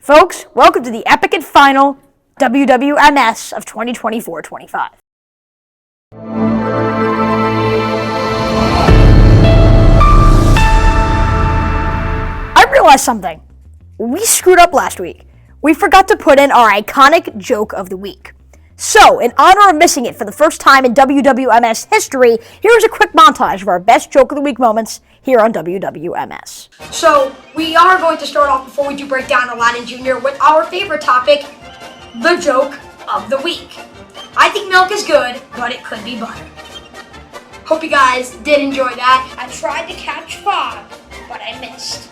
Folks, welcome to the epic and final WWMS of 2024-25. I realized something. We screwed up last week. We forgot to put in our iconic joke of the week. So, in honor of missing it for the first time in WWMS history, here's a quick montage of our best joke of the week moments here on WWMS. So, we are going to start off, before we do break down Aladdin Jr., with our favorite topic, the joke of the week. I think milk is good, but it could be butter. Hope you guys did enjoy that. I tried to catch fog, but I missed.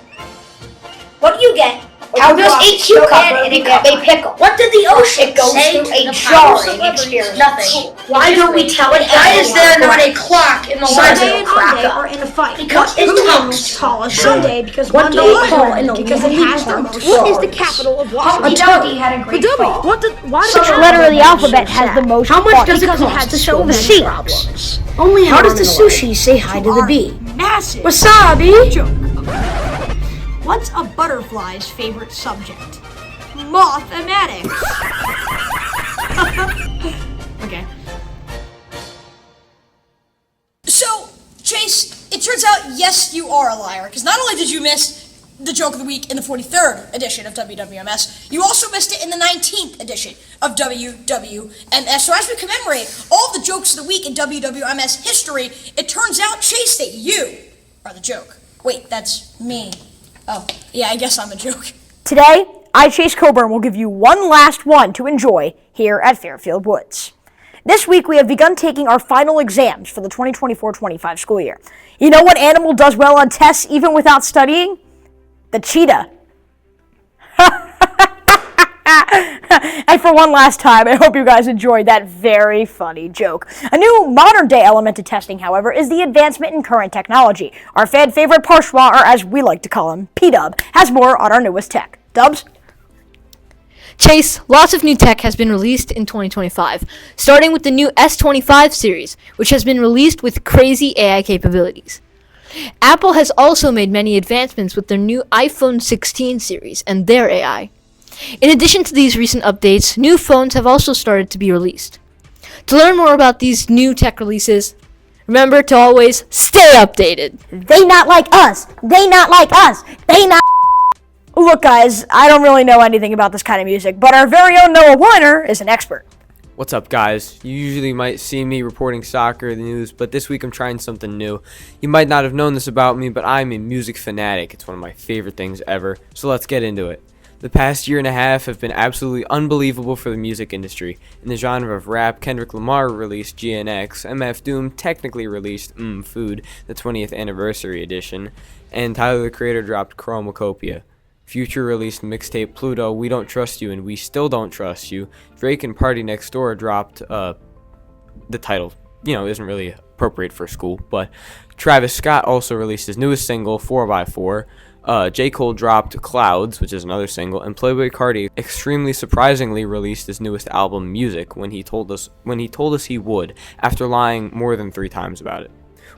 What do you get? Cow goes a cucumber and a pickle. What did the ocean say to a jarring experience? Nothing. Why don't we tell it? Why is there not a clock in the Sunday and Monday are in a fight. Because it's Who's tallest? Sunday, because what Monday do is call in the because it has the most. What is the capital of Washington? Humpty had a great fall. Which letter of the alphabet has the most How much fun? does it Because cost to solve the many C. problems? Only how does the sushi say hi to the bee? Massive Wasabi! joke. What's a butterfly's favorite subject? Mathematics. Okay. So, Chase, it turns out, yes, you are a liar, because not only did you miss the joke of the week in the 43rd edition of WWMS, you also missed it in the 19th edition of WWMS. So as we commemorate all the jokes of the week in WWMS history, it turns out, Chase, that you are the joke. Wait, that's me. Oh, yeah, I guess I'm a joke. Today, I, Chase Coburn, will give you one last one to enjoy here at Fairfield Woods. This week, we have begun taking our final exams for the 2024-25 school year. You know what animal does well on tests even without studying? The cheetah. And for one last time, I hope you guys enjoyed that very funny joke. A new modern-day element to testing, however, is the advancement in current technology. Our fan favorite Parshwa, or as we like to call him, P-Dub, has more on our newest tech. Dubs? Chase, lots of new tech has been released in 2025, starting with the new S25 series, which has been released with crazy AI capabilities. Apple has also made many advancements with their new iPhone 16 series and their AI. In addition to these recent updates, new phones have also started to be released. To learn more about these new tech releases, remember to always stay updated. They not like us. They not like us. They not. Look, guys, I don't really know anything about this kind of music, but our very own Noah Wiener is an expert. What's up, guys? You usually might see me reporting soccer, the news, but this week I'm trying something new. You might not have known this about me, but I'm a music fanatic. It's one of my favorite things ever, so let's get into it. The past year and a half have been absolutely unbelievable for the music industry. In the genre of rap, Kendrick Lamar released GNX, MF Doom technically released Food, the 20th anniversary edition, and Tyler the Creator dropped Chromacopia. Future released mixtape Pluto, We Don't Trust You and We Still Don't Trust You. Drake and Party Next Door dropped the title, isn't really appropriate for school, but Travis Scott also released his newest single, 4x4. J. Cole dropped Clouds, which is another single, and Playboi Carti extremely surprisingly released his newest album, Music, when he told us he would, after lying more than 3 times about it.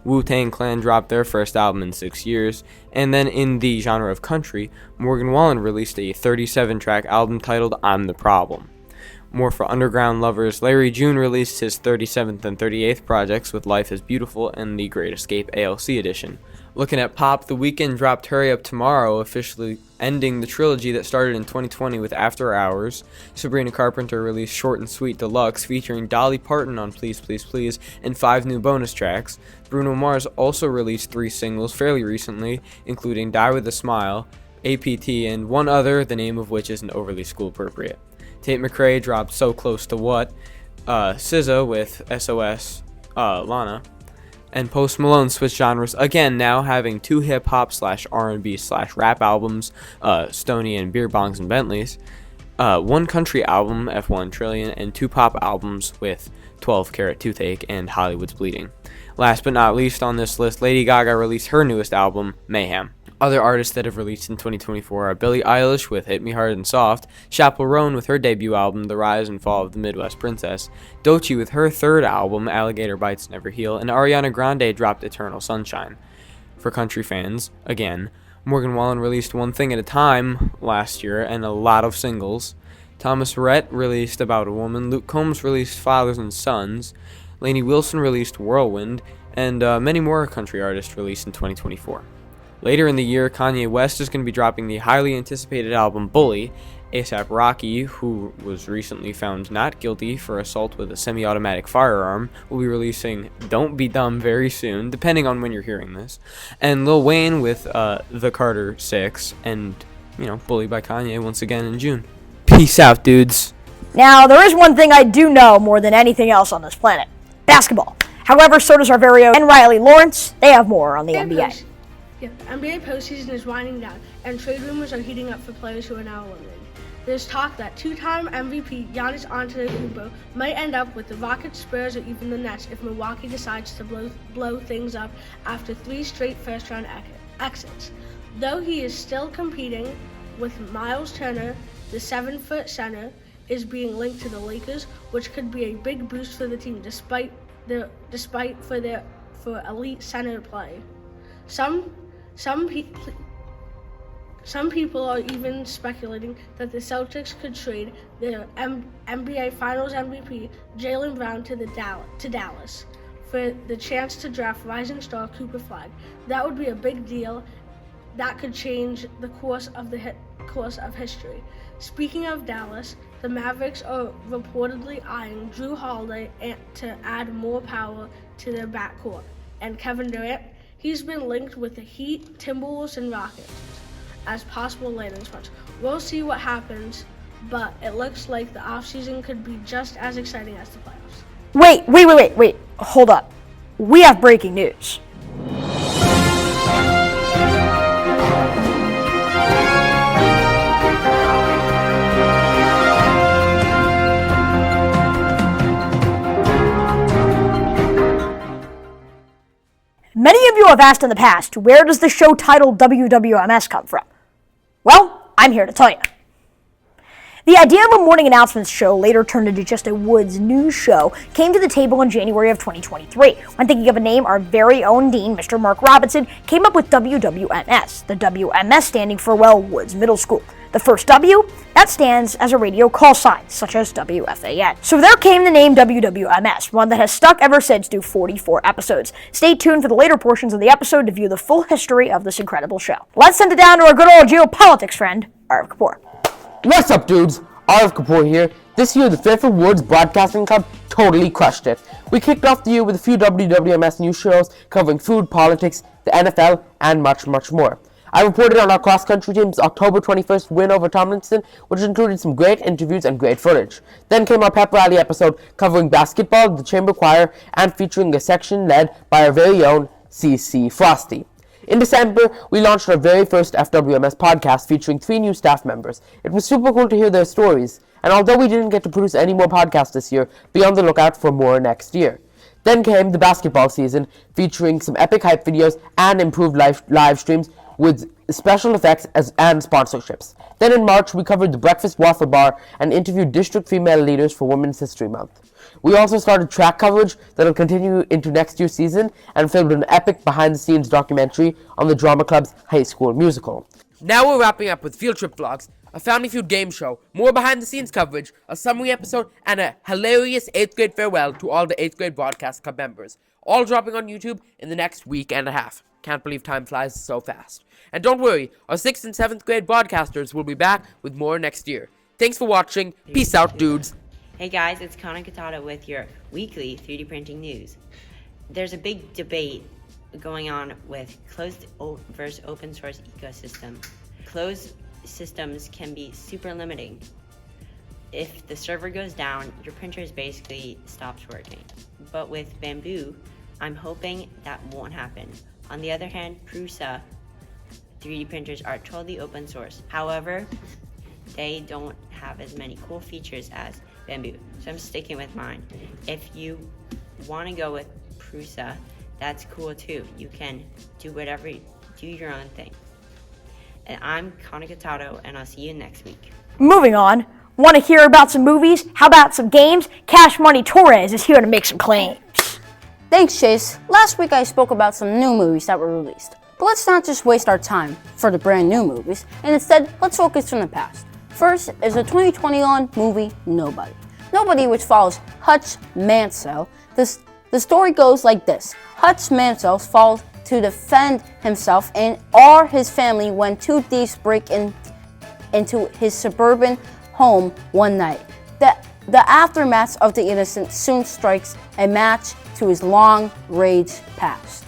Wu-Tang Clan dropped their first album in 6 years, and then in the genre of country, Morgan Wallen released a 37-track album titled I'm the Problem. More for underground lovers, Larry June released his 37th and 38th projects with Life is Beautiful and The Great Escape ALC edition. Looking at pop, The Weeknd dropped Hurry Up Tomorrow, officially ending the trilogy that started in 2020 with After Hours. Sabrina Carpenter released Short and Sweet Deluxe, featuring Dolly Parton on Please Please Please, and 5 new bonus tracks. Bruno Mars also released 3 singles fairly recently, including Die With A Smile, APT, and one other, the name of which isn't overly school appropriate. Tate McRae dropped So Close to What, SZA with SOS, Lana, and Post Malone switched genres again, now having 2 hip-hop/R&B/rap albums, Stoney and Beer Bongs and Bentleys, 1 country album, F1 Trillion, and 2 pop albums with 12 Carat Toothache and Hollywood's Bleeding. Last but not least on this list, Lady Gaga released her newest album, Mayhem. Other artists that have released in 2024 are Billie Eilish with Hit Me Hard and Soft, Chappell Roan with her debut album, The Rise and Fall of the Midwest Princess, Doechii with her 3rd album, Alligator Bites Never Heal, and Ariana Grande dropped Eternal Sunshine. For country fans, again, Morgan Wallen released One Thing at a Time last year, and a lot of singles. Thomas Rhett released About a Woman. Luke Combs released Fathers and Sons. Lainey Wilson released Whirlwind, and many more country artists released in 2024. Later in the year, Kanye West is going to be dropping the highly anticipated album Bully. A$AP Rocky, who was recently found not guilty for assault with a semi-automatic firearm, will be releasing Don't Be Dumb very soon, depending on when you're hearing this. And Lil Wayne with The Carter 6, and, Bully by Kanye once again in June. Peace out, dudes. Now, there is one thing I do know more than anything else on this planet. Basketball. However, so does our very own Riley Lawrence. They have more on the NBA. The NBA postseason is winding down, and trade rumors are heating up for players who are now eliminated. There's talk that two-time MVP Giannis Antetokounmpo might end up with the Rockets, Spurs, or even the Nets if Milwaukee decides to blow things up after 3 straight first-round exits. Though he is still competing with Miles Turner, the 7-foot center is being linked to the Lakers, which could be a big boost for the team despite for elite center play. Some people are even speculating that the Celtics could trade their NBA Finals MVP Jaylen Brown to Dallas for the chance to draft rising star Cooper Flag. That would be a big deal. That could change the course of history. Speaking of Dallas, the Mavericks are reportedly eyeing Drew Holiday to add more power to their backcourt. And Kevin Durant, he's been linked with the Heat, Timberwolves, and Rockets as possible landing spots. We'll see what happens, but it looks like the offseason could be just as exciting as the playoffs. Wait. Hold up. We have breaking news. Many of you have asked in the past, where does the show titled WWMS come from? Well, I'm here to tell you. The idea of a morning announcements show, later turned into just a Woods news show, came to the table in January of 2023. When thinking of a name, our very own dean, Mr. Mark Robinson, came up with WWMS, the WMS standing for, Woods Middle School. The first W, that stands as a radio call sign, such as WFAN. So there came the name WWMS, one that has stuck ever since through 44 episodes. Stay tuned for the later portions of the episode to view the full history of this incredible show. Let's send it down to our good old geopolitics friend, Arif Kapoor. What's up, dudes? Arif Kapoor here. This year, the Fairfield Woods Broadcasting Club totally crushed it. We kicked off the year with a few WWMS news shows covering food, politics, the NFL, and much, much more. I reported on our cross-country team's October 21st win over Tomlinson, which included some great interviews and great footage. Then came our pep rally episode covering basketball, the chamber choir, and featuring a section led by our very own CC Frosty. In December, we launched our very first FWMS podcast featuring 3 new staff members. It was super cool to hear their stories, and although we didn't get to produce any more podcasts this year, be on the lookout for more next year. Then came the basketball season, featuring some epic hype videos and improved live streams with special effects and sponsorships. Then in March, we covered the Breakfast Waffle Bar and interviewed district female leaders for Women's History Month. We also started track coverage that will continue into next year's season and filmed an epic behind-the-scenes documentary on the Drama Club's high school musical. Now we're wrapping up with field trip vlogs, a Family Feud game show, more behind-the-scenes coverage, a summary episode, and a hilarious 8th grade farewell to all the 8th grade Broadcast Club members, all dropping on YouTube in the next week and a half. Can't believe time flies so fast. And don't worry, our 6th and 7th grade broadcasters will be back with more next year. Thanks for watching. Peace out, dudes. Hey guys, it's Connor Catata with your weekly 3D printing news. There's a big debate going on with closed versus open source ecosystem. Closed systems can be super limiting. If the server goes down, your printer basically stops working. But with Bamboo, I'm hoping that won't happen. On the other hand, Prusa 3D printers are totally open source. However, they don't have as many cool features as Bamboo, so I'm sticking with mine. If you want to go with Prusa, that's cool too. You can do your own thing. And I'm Connor Catato, and I'll see you next week. Moving on, want to hear about some movies? How about some games? Cash Money Torres is here to make some claims. Thanks, Chase. Last week I spoke about some new movies that were released. But let's not just waste our time for the brand new movies, and instead, let's focus on the past. First is the 2021 movie Nobody. Nobody, which follows Hutch Mansell. The story goes like this. Hutch Mansell falls to defend himself and or his family when two thieves break into his suburban home one night. The aftermath of the incident soon strikes a match to his long-range past.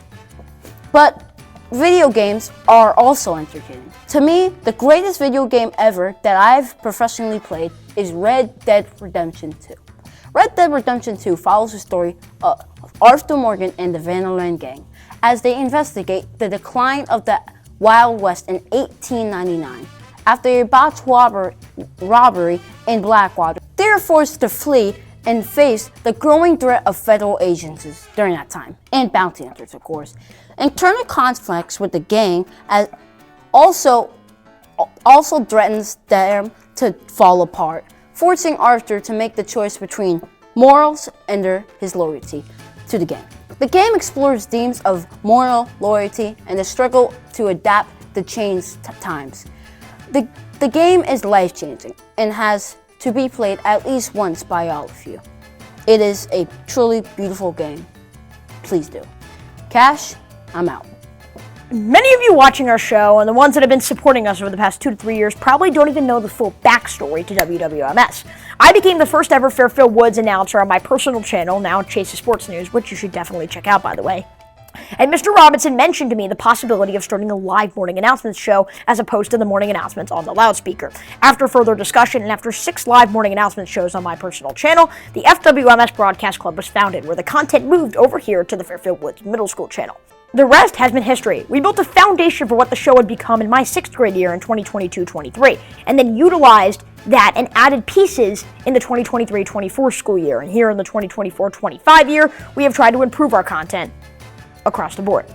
But video games are also entertaining. To me, the greatest video game ever that I've professionally played is Red Dead Redemption 2. Red Dead Redemption 2 follows the story of Arthur Morgan and the Vanderland gang as they investigate the decline of the Wild West in 1899. After a botched robbery in Blackwater, they are forced to flee and face the growing threat of federal agents during that time, and bounty hunters, of course. Internal conflicts with the gang also threatens them to fall apart, forcing Arthur to make the choice between morals and his loyalty to the gang. The game explores themes of moral loyalty and the struggle to adapt to changed times. The game is life-changing and has to be played at least once by all of you. It is a truly beautiful game. Please do. Cash, I'm out. Many of you watching our show and the ones that have been supporting us over the past 2 to 3 years probably don't even know the full backstory to WWMS. I became the first ever Fairfield Woods announcer on my personal channel, now Chase's Sports News, which you should definitely check out, by the way. And Mr. Robinson mentioned to me the possibility of starting a live morning announcements show as opposed to the morning announcements on the loudspeaker. After further discussion and after 6 live morning announcement shows on my personal channel, the FWMS Broadcast Club was founded, where the content moved over here to the Fairfield Woods Middle School channel. The rest has been history. We built a foundation for what the show would become in my 6th grade year in 2022-23, and then utilized that and added pieces in the 2023-24 school year. And here in the 2024-25 year, we have tried to improve our content across the board.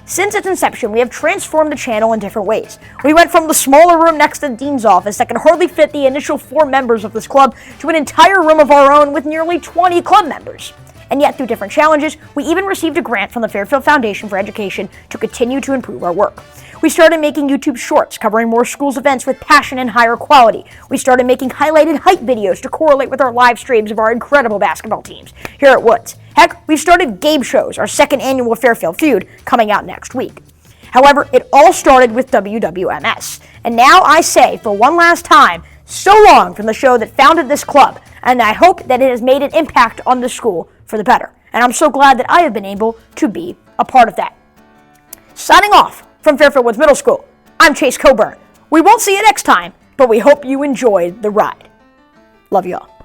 Since its inception, we have transformed the channel in different ways. We went from the smaller room next to the dean's office that could hardly fit the initial 4 members of this club to an entire room of our own with nearly 20 club members. And yet, through different challenges, we even received a grant from the Fairfield Foundation for Education to continue to improve our work. We started making YouTube shorts covering more schools' events with passion and higher quality. We started making highlighted hype videos to correlate with our live streams of our incredible basketball teams here at Woods. Heck, we've started game shows, our 2nd annual Fairfield Feud, coming out next week. However, it all started with WWMS. And now I say, for one last time, so long from the show that founded this club, and I hope that it has made an impact on the school for the better. And I'm so glad that I have been able to be a part of that. Signing off from Fairfield Woods Middle School, I'm Chase Coburn. We won't see you next time, but we hope you enjoyed the ride. Love you all.